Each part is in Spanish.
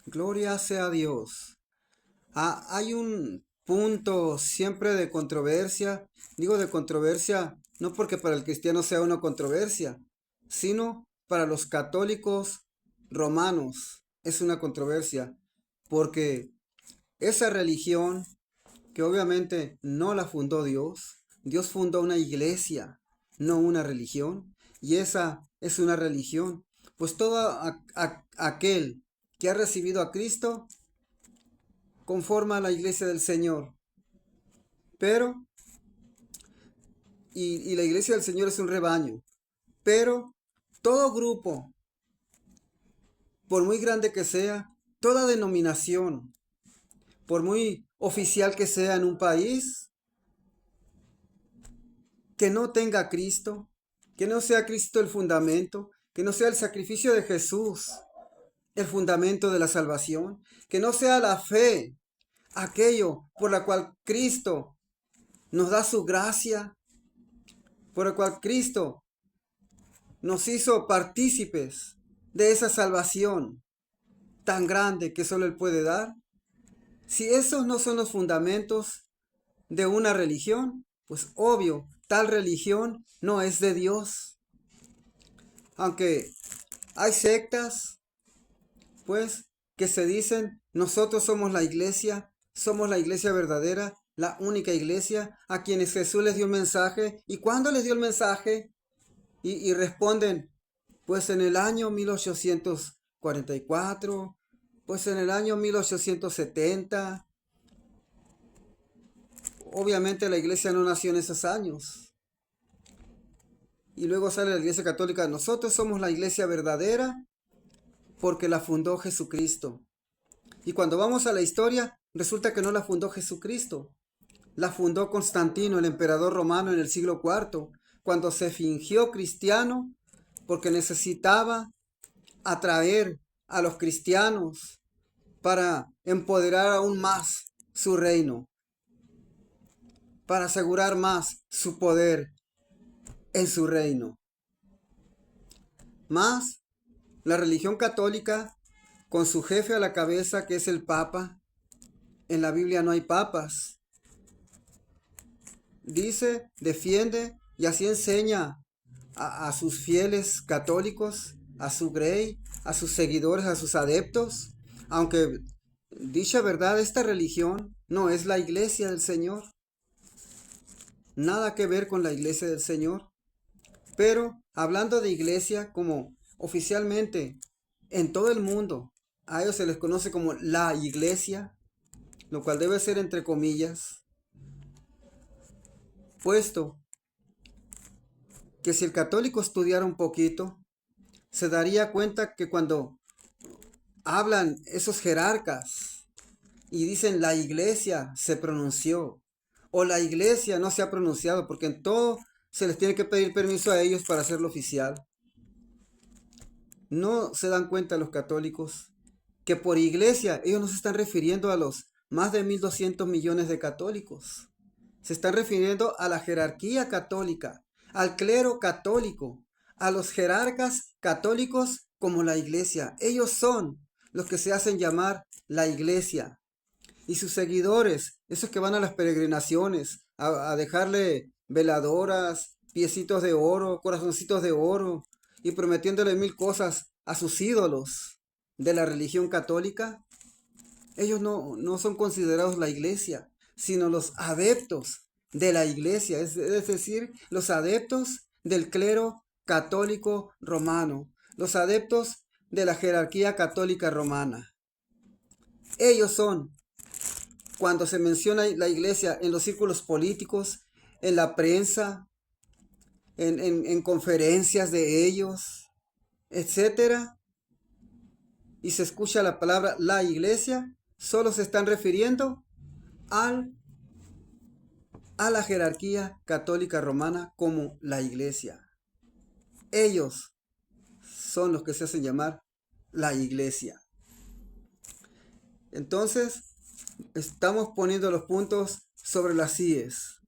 Gloria sea a Dios. Hay un punto siempre de controversia. Digo de controversia no porque para el cristiano sea una controversia, sino para los católicos romanos es una controversia. Porque esa religión, que obviamente no la fundó Dios, Dios fundó una iglesia, no una religión, y esa es una religión. Pues todo aquel que ha recibido a Cristo conforma la iglesia del Señor. Pero, y la iglesia del Señor es un rebaño. Pero todo grupo, por muy grande que sea, toda denominación, por muy oficial que sea en un país, que no tenga a Cristo, que no sea Cristo el fundamento, que no sea el sacrificio de Jesús el fundamento de la salvación, que no sea la fe aquello por la cual Cristo nos da su gracia, por el cual Cristo nos hizo partícipes de esa salvación tan grande que solo Él puede dar. Si esos no son los fundamentos de una religión, pues obvio, tal religión no es de Dios. Aunque hay sectas, pues, que se dicen, nosotros somos la iglesia verdadera, la única iglesia a quienes Jesús les dio el mensaje. ¿Y cuándo les dio el mensaje? Y responden, pues en el año 1844, pues en el año 1870. Obviamente la iglesia no nació en esos años. Y luego sale la iglesia católica, nosotros somos la iglesia verdadera porque la fundó Jesucristo. Y cuando vamos a la historia, resulta que no la fundó Jesucristo. La fundó Constantino, el emperador romano, en el siglo IV, cuando se fingió cristiano porque necesitaba atraer a los cristianos para empoderar aún más su reino, para asegurar más su poder en su reino. Más, la religión católica, con su jefe a la cabeza, que es el Papa, en la Biblia no hay papas, dice, defiende y así enseña a sus fieles católicos, a su grey, a sus seguidores, a sus adeptos, aunque dicha verdad, esta religión no es la iglesia del Señor, nada que ver con la iglesia del Señor, pero hablando de iglesia como oficialmente en todo el mundo, a ellos se les conoce como la iglesia, lo cual debe ser entre comillas, puesto que si el católico estudiara un poquito, se daría cuenta que cuando hablan esos jerarcas y dicen la iglesia se pronunció o la iglesia no se ha pronunciado, porque en todo se les tiene que pedir permiso a ellos para hacerlo oficial. No se dan cuenta los católicos que por iglesia ellos no se están refiriendo a los más de 1.200 millones de católicos. Se están refiriendo a la jerarquía católica, al clero católico, a los jerarcas católicos como la iglesia. Ellos son los que se hacen llamar la iglesia. Y sus seguidores, esos que van a las peregrinaciones, a dejarle veladoras, piecitos de oro, corazoncitos de oro, y prometiéndole mil cosas a sus ídolos de la religión católica, ellos no son considerados la iglesia, sino los adeptos de la iglesia, es decir, los adeptos del clero católico romano, los adeptos de la jerarquía católica romana. Ellos son, cuando se menciona la iglesia en los círculos políticos, en la prensa, en conferencias de ellos, etcétera, y se escucha la palabra la iglesia, solo se están refiriendo al, a la jerarquía católica romana como la iglesia. Ellos son los que se hacen llamar la iglesia. Entonces, estamos poniendo los puntos sobre las IES.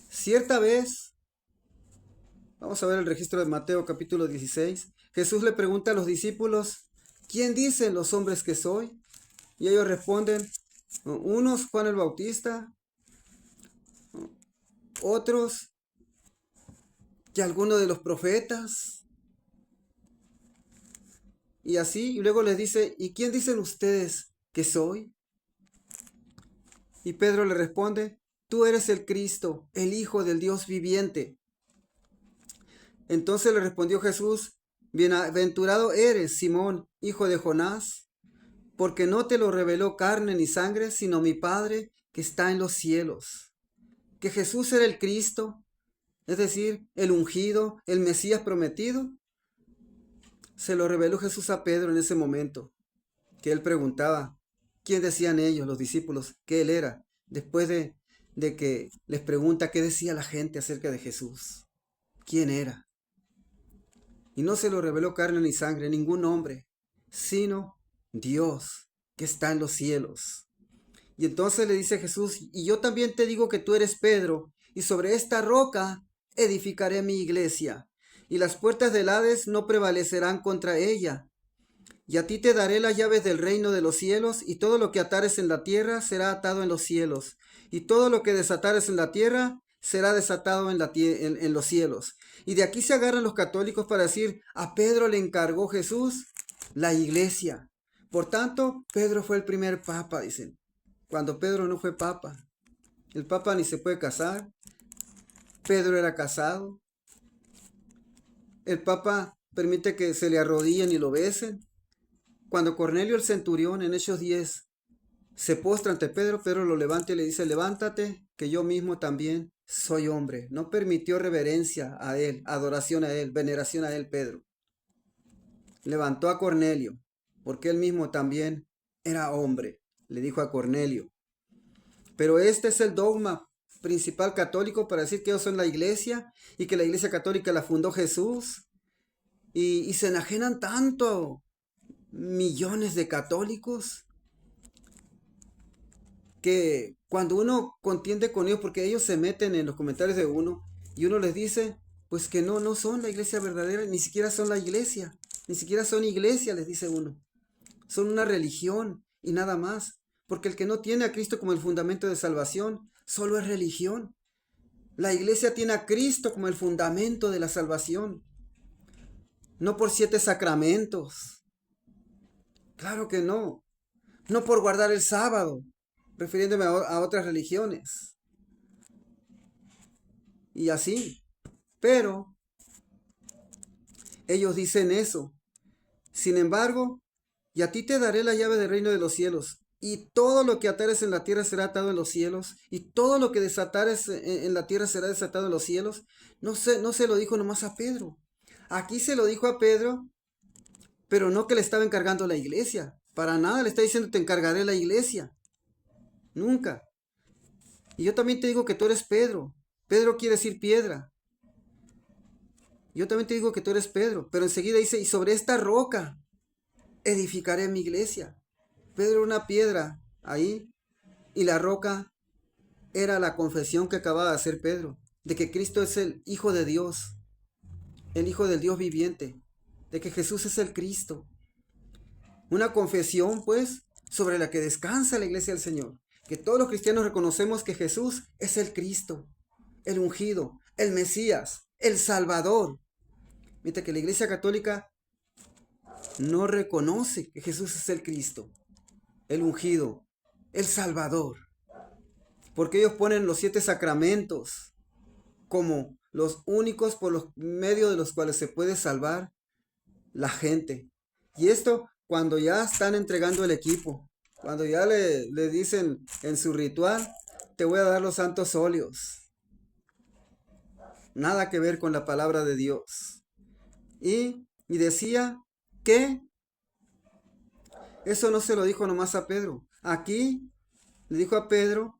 Cierta vez, vamos a ver el registro de Mateo capítulo 16, Jesús le pregunta a los discípulos, ¿quién dicen los hombres que soy? Y ellos responden, unos Juan el Bautista, otros que alguno de los profetas. Y así, y luego les dice, ¿y quién dicen ustedes que soy? Y Pedro le responde, tú eres el Cristo, el Hijo del Dios viviente. Entonces le respondió Jesús, bienaventurado eres, Simón, hijo de Jonás, porque no te lo reveló carne ni sangre, sino mi Padre que está en los cielos. Que Jesús era el Cristo, es decir, el ungido, el Mesías prometido, se lo reveló Jesús a Pedro en ese momento, que él preguntaba, ¿quién decían ellos, los discípulos, que él era? Después de que les pregunta qué decía la gente acerca de Jesús, quién era. Y no se lo reveló carne ni sangre, ningún hombre, sino Dios que está en los cielos. Y entonces le dice Jesús, y yo también te digo que tú eres Pedro, y sobre esta roca edificaré mi iglesia, y las puertas del Hades no prevalecerán contra ella. Y a ti te daré las llaves del reino de los cielos, y todo lo que atares en la tierra será atado en los cielos, y todo lo que desatares en la tierra será desatado en los cielos. Y de aquí se agarran los católicos para decir, a Pedro le encargó Jesús la iglesia. Por tanto, Pedro fue el primer papa, dicen, cuando Pedro no fue papa. El papa ni se puede casar. Pedro era casado. El papa permite que se le arrodillen y lo besen. Cuando Cornelio el centurión en Hechos 10 se postra ante Pedro, Pedro lo levanta y le dice, levántate, que yo mismo también soy hombre. No permitió reverencia a él, adoración a él, veneración a él, Pedro. Levantó a Cornelio, porque él mismo también era hombre, le dijo a Cornelio. Pero este es el dogma principal católico para decir que ellos son la iglesia y que la iglesia católica la fundó Jesús. Y se enajenan tanto millones de católicos que cuando uno contiende con ellos, porque ellos se meten en los comentarios de uno y uno les dice, pues que no son la iglesia verdadera, ni siquiera son la iglesia, ni siquiera son iglesia, les dice uno. Son una religión y nada más, porque el que no tiene a Cristo como el fundamento de salvación, solo es religión. La iglesia tiene a Cristo como el fundamento de la salvación, no por 7 sacramentos. Claro que no. No por guardar el sábado, refiriéndome a otras religiones. Y así. Pero ellos dicen eso. Sin embargo, y a ti te daré la llave del reino de los cielos. Y todo lo que atares en la tierra será atado en los cielos. Y todo lo que desatares en la tierra será desatado en los cielos. No se lo dijo nomás a Pedro. Aquí se lo dijo a Pedro, pero no que le estaba encargando la iglesia. Para nada le está diciendo te encargaré la iglesia. Nunca. Y yo también te digo que tú eres Pedro. Pedro quiere decir piedra. Yo también te digo que tú eres Pedro. Pero enseguida dice, y sobre esta roca edificaré mi iglesia. Pedro era una piedra ahí. Y la roca era la confesión que acababa de hacer Pedro. De que Cristo es el Hijo de Dios. El Hijo del Dios viviente. De que Jesús es el Cristo. Una confesión, pues, sobre la que descansa la iglesia del Señor. Que todos los cristianos reconocemos que Jesús es el Cristo, el ungido, el Mesías, el Salvador. Mientras que la iglesia católica no reconoce que Jesús es el Cristo, el ungido, el Salvador. Porque ellos ponen los 7 sacramentos como los únicos por los medios de los cuales se puede salvar la gente. Y esto cuando ya están entregando el equipo, cuando ya le dicen en su ritual, te voy a dar los santos óleos. Nada que ver con la palabra de Dios. Y decía que eso no se lo dijo nomás a Pedro. Aquí le dijo a Pedro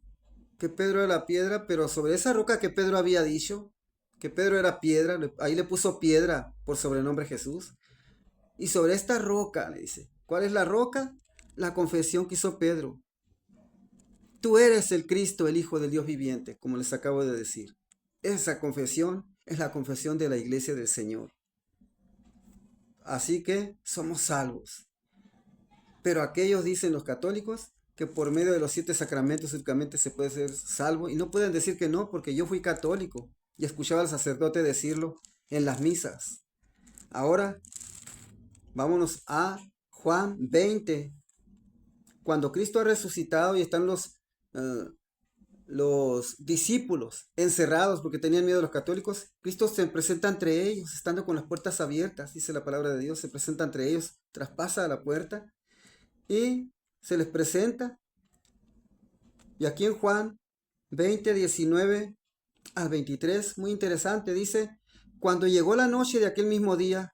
que Pedro era la piedra, pero sobre esa roca que Pedro había dicho, que Pedro era piedra, ahí le puso piedra por sobrenombre Jesús. Y sobre esta roca, le dice, ¿cuál es la roca? La confesión que hizo Pedro. Tú eres el Cristo, el Hijo del Dios viviente, como les acabo de decir. Esa confesión es la confesión de la iglesia del Señor. Así que somos salvos. Pero aquellos dicen los católicos que por medio de los 7 sacramentos únicamente se puede ser salvo y no pueden decir que no, porque yo fui católico y escuchaba al sacerdote decirlo en las misas. Ahora vámonos a Juan 20. Cuando Cristo ha resucitado y están los discípulos encerrados porque tenían miedo a los católicos, Cristo se presenta entre ellos, estando con las puertas abiertas, dice la palabra de Dios, se presenta entre ellos, traspasa la puerta y se les presenta. Y aquí en Juan 20, 19 al 23, muy interesante, dice, cuando llegó la noche de aquel mismo día,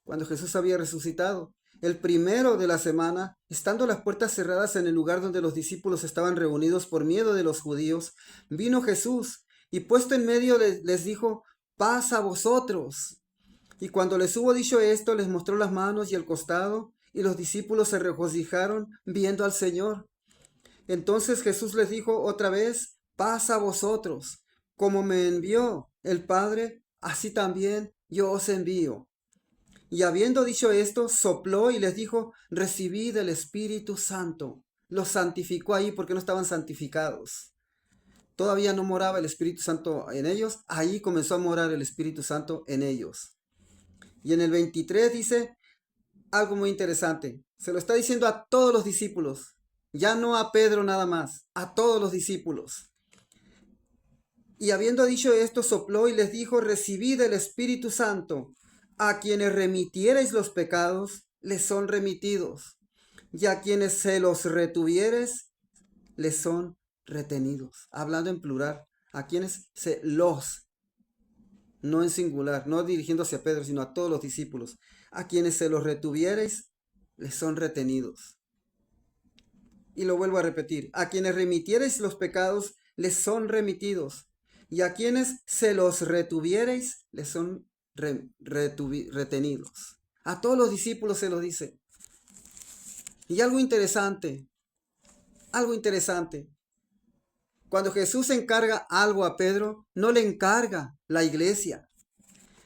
cuando Jesús había resucitado, el primero de la semana, estando las puertas cerradas en el lugar donde los discípulos estaban reunidos por miedo de los judíos, vino Jesús y puesto en medio les dijo, paz a vosotros. Y cuando les hubo dicho esto, les mostró las manos y el costado, y los discípulos se regocijaron viendo al Señor. Entonces Jesús les dijo otra vez, paz a vosotros, como me envió el Padre, así también yo os envío. Y habiendo dicho esto, sopló y les dijo, recibid el Espíritu Santo. Los santificó ahí porque no estaban santificados. Todavía no moraba el Espíritu Santo en ellos, ahí comenzó a morar el Espíritu Santo en ellos. Y en el 23 dice algo muy interesante. Se lo está diciendo a todos los discípulos, ya no a Pedro nada más, a todos los discípulos. Y habiendo dicho esto, sopló y les dijo, recibid el Espíritu Santo. A quienes remitiereis los pecados, les son remitidos. Y a quienes se los retuviereis, les son retenidos. Hablando en plural, a quienes se los, no en singular, no dirigiéndose a Pedro, sino a todos los discípulos. A quienes se los retuviereis, les son retenidos. Y lo vuelvo a repetir, a quienes remitiereis los pecados, les son remitidos. Y a quienes se los retuviereis, les son retenidos. A todos los discípulos se los dice. Y algo interesante. Cuando Jesús encarga algo a Pedro, no le encarga la iglesia.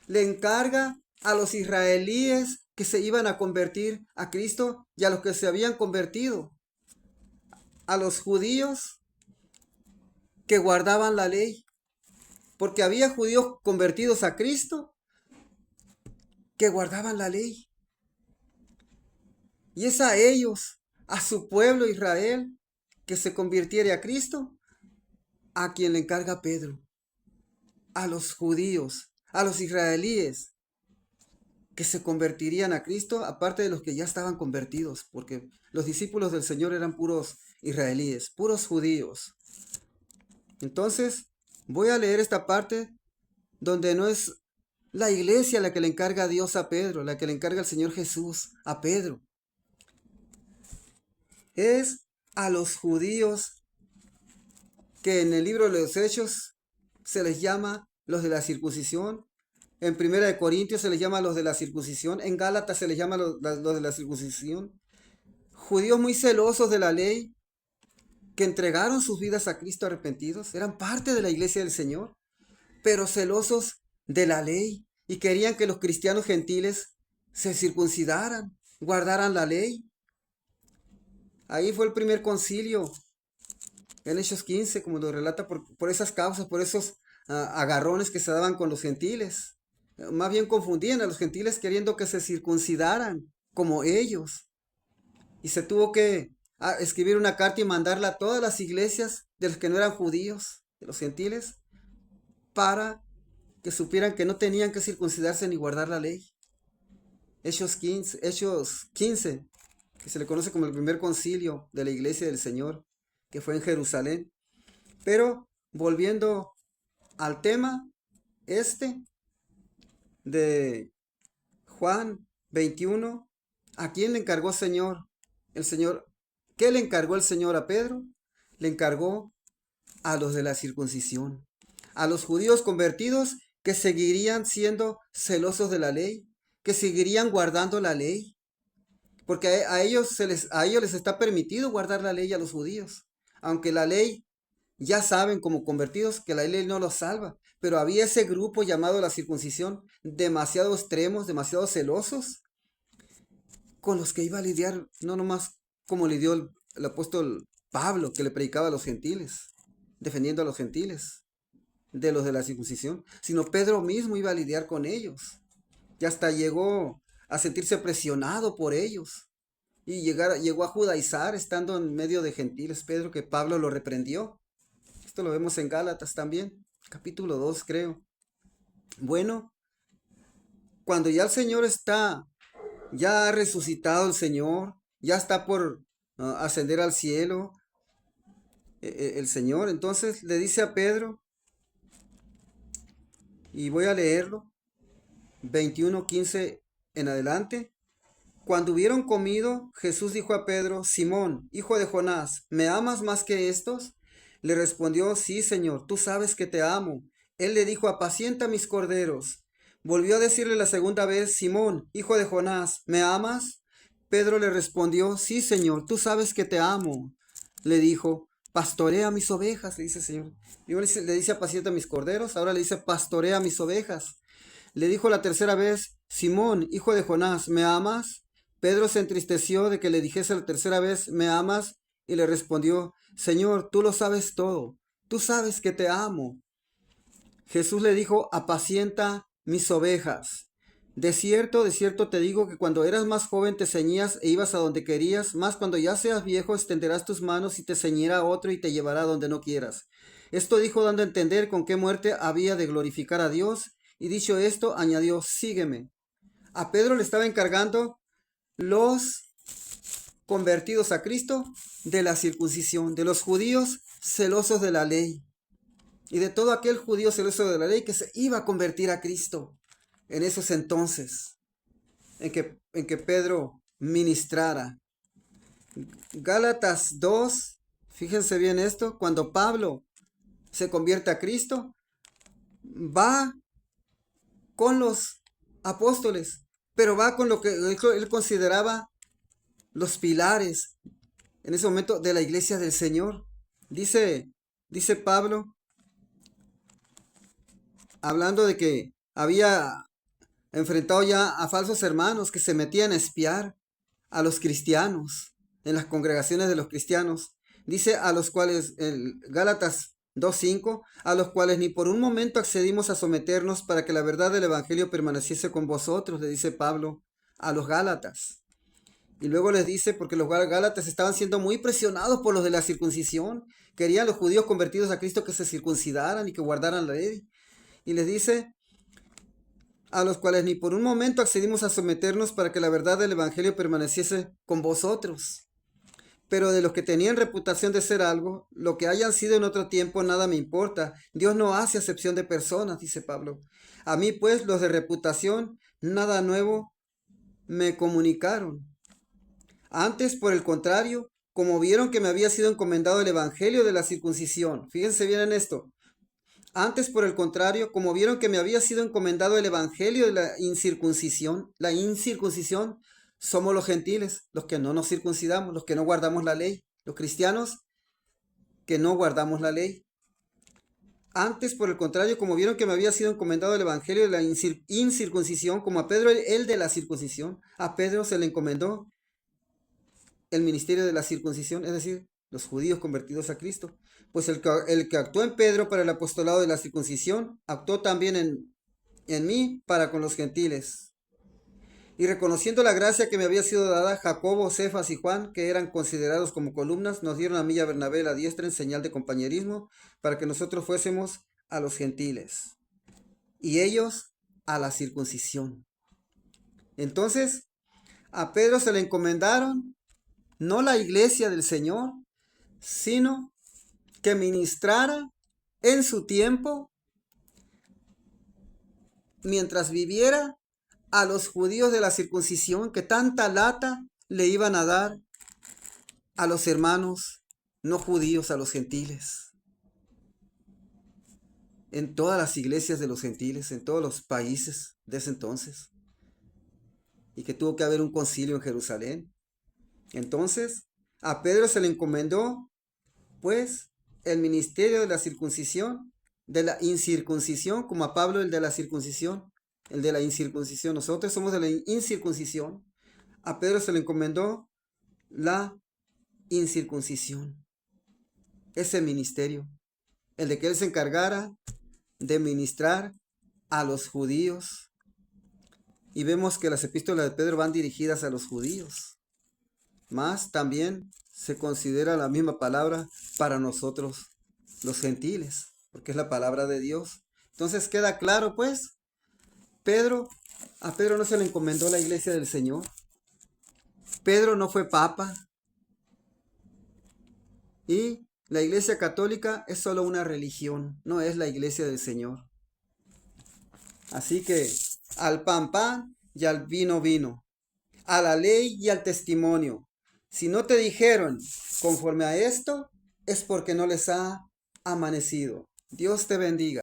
Le encarga a los israelíes que se iban a convertir a Cristo y a los que se habían convertido. A los judíos que guardaban la ley. Porque había judíos convertidos a Cristo que guardaban la ley. Y es a ellos, a su pueblo Israel, que se convirtiere a Cristo, a quien le encarga Pedro. A los judíos, a los israelíes, que se convertirían a Cristo, aparte de los que ya estaban convertidos, porque los discípulos del Señor eran puros israelíes, puros judíos. Entonces, voy a leer esta parte donde no es la iglesia la que le encarga a Dios a Pedro, la que le encarga el Señor Jesús a Pedro. Es a los judíos que en el libro de los Hechos se les llama los de la circuncisión. En 1 Corintios se les llama los de la circuncisión. En Gálatas se les llama los de la circuncisión. Judíos muy celosos de la ley, que entregaron sus vidas a Cristo arrepentidos. Eran parte de la iglesia del Señor, pero celosos de la ley y querían que los cristianos gentiles se circuncidaran, guardaran la ley. Ahí fue el primer concilio, en Hechos 15, como lo relata, por esas causas, por esos agarrones que se daban con los gentiles. Más bien confundían a los gentiles queriendo que se circuncidaran como ellos. Y se tuvo que escribir una carta y mandarla a todas las iglesias de los que no eran judíos, de los gentiles, para que supieran que no tenían que circuncidarse ni guardar la ley. Hechos 15, que se le conoce como el primer concilio de la iglesia del Señor, que fue en Jerusalén. Pero volviendo al tema de Juan 21, ¿a quién le encargó el Señor? ¿Qué le encargó el Señor a Pedro? Le encargó a los de la circuncisión, a los judíos convertidos que seguirían siendo celosos de la ley, que seguirían guardando la ley, porque a ellos les está permitido guardar la ley a los judíos, aunque la ley ya saben como convertidos que la ley no los salva, pero había ese grupo llamado la circuncisión, demasiado extremos, demasiado celosos, con los que iba a lidiar, no nomás como lidió el apóstol Pablo, que le predicaba a los gentiles, defendiendo a los gentiles, de los de la circuncisión, sino Pedro mismo iba a lidiar con ellos. Y hasta llegó a sentirse presionado por ellos. Y llegó a judaizar estando en medio de gentiles, Pedro, que Pablo lo reprendió. Esto lo vemos en Gálatas también, capítulo 2 creo. Bueno, cuando ya el Señor está, ya ha resucitado el Señor, ya está por ascender al cielo, el Señor, entonces le dice a Pedro, y voy a leerlo, 21:15 en adelante. Cuando hubieron comido, Jesús dijo a Pedro: Simón, hijo de Jonás, ¿me amas más que estos? Le respondió: Sí, Señor, tú sabes que te amo. Él le dijo: Apacienta mis corderos. Volvió a decirle la segunda vez: Simón, hijo de Jonás, ¿me amas? Pedro le respondió: Sí, Señor, tú sabes que te amo. Le dijo: Pastorea mis ovejas, le dice el Señor. Primero le dice: Apacienta mis corderos, ahora le dice: Pastorea mis ovejas. Le dijo la tercera vez: Simón, hijo de Jonás, ¿me amas? Pedro se entristeció de que le dijese la tercera vez: ¿me amas? Y le respondió: Señor, tú lo sabes todo, tú sabes que te amo. Jesús le dijo: Apacienta mis ovejas. De cierto te digo que cuando eras más joven te ceñías e ibas a donde querías, mas cuando ya seas viejo extenderás tus manos y te ceñirá otro y te llevará donde no quieras. Esto dijo dando a entender con qué muerte había de glorificar a Dios, y dicho esto añadió: Sígueme. A Pedro le estaba encargando los convertidos a Cristo de la circuncisión, de los judíos celosos de la ley y de todo aquel judío celoso de la ley que se iba a convertir a Cristo en esos entonces en que Pedro ministrara. Gálatas 2, fíjense bien esto, cuando Pablo se convierte a Cristo, va con los apóstoles, pero va con lo que él consideraba los pilares en ese momento de la iglesia del Señor. Dice Pablo, hablando de que había enfrentado ya a falsos hermanos que se metían a espiar a los cristianos en las congregaciones de los cristianos. Dice: a los cuales, en Gálatas 2:5, a los cuales ni por un momento accedimos a someternos para que la verdad del evangelio permaneciese con vosotros, le dice Pablo a los Gálatas. Y luego les dice, porque los Gálatas estaban siendo muy presionados por los de la circuncisión, querían los judíos convertidos a Cristo que se circuncidaran y que guardaran la ley. Y les dice: a los cuales ni por un momento accedimos a someternos para que la verdad del evangelio permaneciese con vosotros. Pero de los que tenían reputación de ser algo, lo que hayan sido en otro tiempo, nada me importa. Dios no hace acepción de personas, dice Pablo. A mí, pues, los de reputación, nada nuevo me comunicaron. Antes, por el contrario, como vieron que me había sido encomendado el evangelio de la circuncisión, fíjense bien en esto. Antes, por el contrario, como vieron que me había sido encomendado el evangelio de la incircuncisión somos los gentiles, los que no nos circuncidamos, los que no guardamos la ley, los cristianos que no guardamos la ley. Antes, por el contrario, como vieron que me había sido encomendado el evangelio de la incircuncisión, como a Pedro el de la circuncisión, a Pedro se le encomendó el ministerio de la circuncisión, es decir, los judíos convertidos a Cristo. Pues el que actuó en Pedro para el apostolado de la circuncisión, actuó también en mí para con los gentiles. Y reconociendo la gracia que me había sido dada, Jacobo, Cefas y Juan, que eran considerados como columnas, nos dieron a mí y a Bernabé la diestra en señal de compañerismo, para que nosotros fuésemos a los gentiles, y ellos a la circuncisión. Entonces, a Pedro se le encomendaron no la iglesia del Señor, sino que ministrara en su tiempo, mientras viviera, a los judíos de la circuncisión que tanta lata le iban a dar a los hermanos no judíos, a los gentiles. En todas las iglesias de los gentiles, en todos los países de ese entonces. Y que tuvo que haber un concilio en Jerusalén. Entonces, a Pedro se le encomendó, pues, el ministerio de la circuncisión, de la incircuncisión, como a Pablo el de la circuncisión, el de la incircuncisión. Nosotros somos de la incircuncisión. A Pedro se le encomendó la incircuncisión, ese ministerio, el de que él se encargara de ministrar a los judíos. Y vemos que las epístolas de Pedro van dirigidas a los judíos. Más también se considera la misma palabra para nosotros, los gentiles, porque es la palabra de Dios. Entonces queda claro, pues, a Pedro no se le encomendó la iglesia del Señor. Pedro no fue papa. Y la iglesia católica es solo una religión, no es la iglesia del Señor. Así que al pan pan y al vino vino, a la ley y al testimonio. Si no te dijeron conforme a esto, es porque no les ha amanecido. Dios te bendiga.